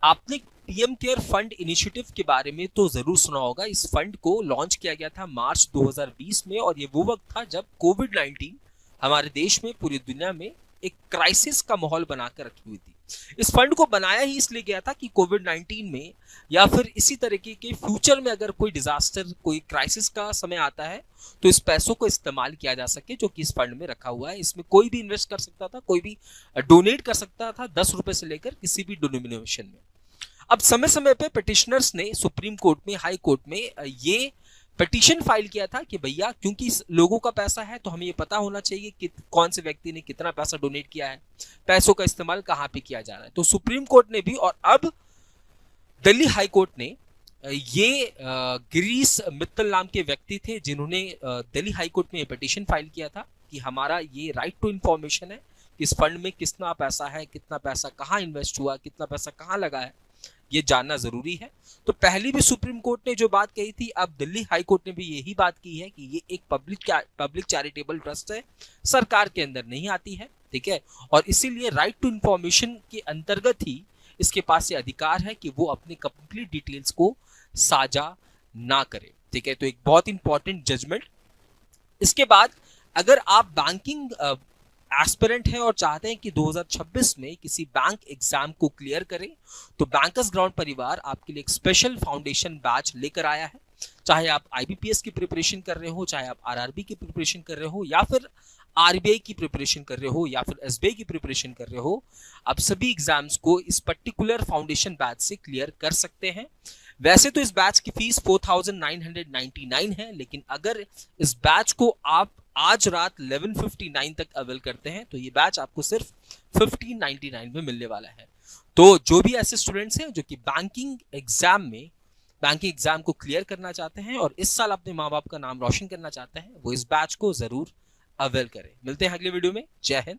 आपने PM care fund initiative के बारे में तो जरूर सुना होगा। इस फंड को लॉन्च किया गया था मार्च 2020 में और ये वो वक्त था जब कोविड 19 हमारे देश में, पूरी दुनिया में एक क्राइसिस का माहौल बनाकर रखी हुई थी। इस फंड को बनाया ही इसलिए गया था कि कोविड 19 में या फिर इसी तरीके के फ्यूचर में अगर कोई डिजास्टर, कोई क्राइसिस का समय आता है तो इस पैसों को इस्तेमाल किया जा सके जो कि इस फंड में रखा हुआ है। इसमें कोई भी इन्वेस्ट कर सकता था, कोई भी डोनेट कर सकता था, 10 रुपए से लेकर किसी भी डिनोमिनेशन में। अब समय समय पे पिटिशनर्स ने सुप्रीम कोर्ट में, हाई कोर्ट में ये पिटीशन फाइल किया था कि भैया क्योंकि लोगों का पैसा है तो हमें ये पता होना चाहिए कि कौन से व्यक्ति ने कितना पैसा डोनेट किया है, पैसों का इस्तेमाल कहाँ पे किया जा रहा है। तो सुप्रीम कोर्ट ने भी और अब दिल्ली हाई कोर्ट ने ये गिरीश मित्तल नाम के व्यक्ति थे जिन्होंने दिल्ली हाई कोर्ट में ये पिटीशन फाइल किया था कि हमारा ये राइट टू इंफॉर्मेशन है कि इस फंड में कितना पैसा है, कितना पैसा कहाँ इन्वेस्ट हुआ, कितना पैसा कहाँ लगा है, ये जानना जरूरी है। तो पहले भी सुप्रीम कोर्ट ने जो बात कही थी, अब दिल्ली हाई कोर्ट ने भी यही बात की है कि ये एक पब्लिक चैरिटेबल ट्रस्ट है, सरकार के अंदर नहीं आती है, ठीक है। और इसीलिए राइट टू इंफॉर्मेशन के अंतर्गत ही इसके पास ये अधिकार है कि वो अपने कंप्लीट डिटेल्स को साझा ना करे, ठीक है। तो एक बहुत इंपॉर्टेंट जजमेंट। इसके बाद अगर आप बैंकिंग एस्पिरेंट हैं और चाहते हैं कि 2026 में किसी बैंक एग्जाम को क्लियर करें, तो बैंकर्स ग्राउंड परिवार आपके लिए एक स्पेशल फाउंडेशन बैच लेकर आया है। चाहे आप आईबीपीएस की प्रिपरेशन कर रहे हो, चाहे आप आरआरबी की प्रिपरेशन कर रहे हो, या फिर आरबीआई की प्रिपरेशन कर रहे हो, या फिर एसबीआई की प्रिपरेशन कर रहे हो, आप सभी एग्जाम्स को इस पर्टिकुलर फाउंडेशन बैच से क्लियर कर सकते हैं। वैसे तो इस बैच की फीस 4999 है, लेकिन अगर इस बैच को आप आज रात 11:59 तक अवेल करते हैं तो ये बैच आपको सिर्फ 1599 में मिलने वाला है। तो जो भी ऐसे स्टूडेंट्स हैं जो कि बैंकिंग एग्जाम को क्लियर करना चाहते हैं और इस साल अपने माँ बाप का नाम रोशन करना चाहते हैं, वो इस बैच को जरूर अवेल करें। मिलते हैं अगले वीडियो में। जय हिंद,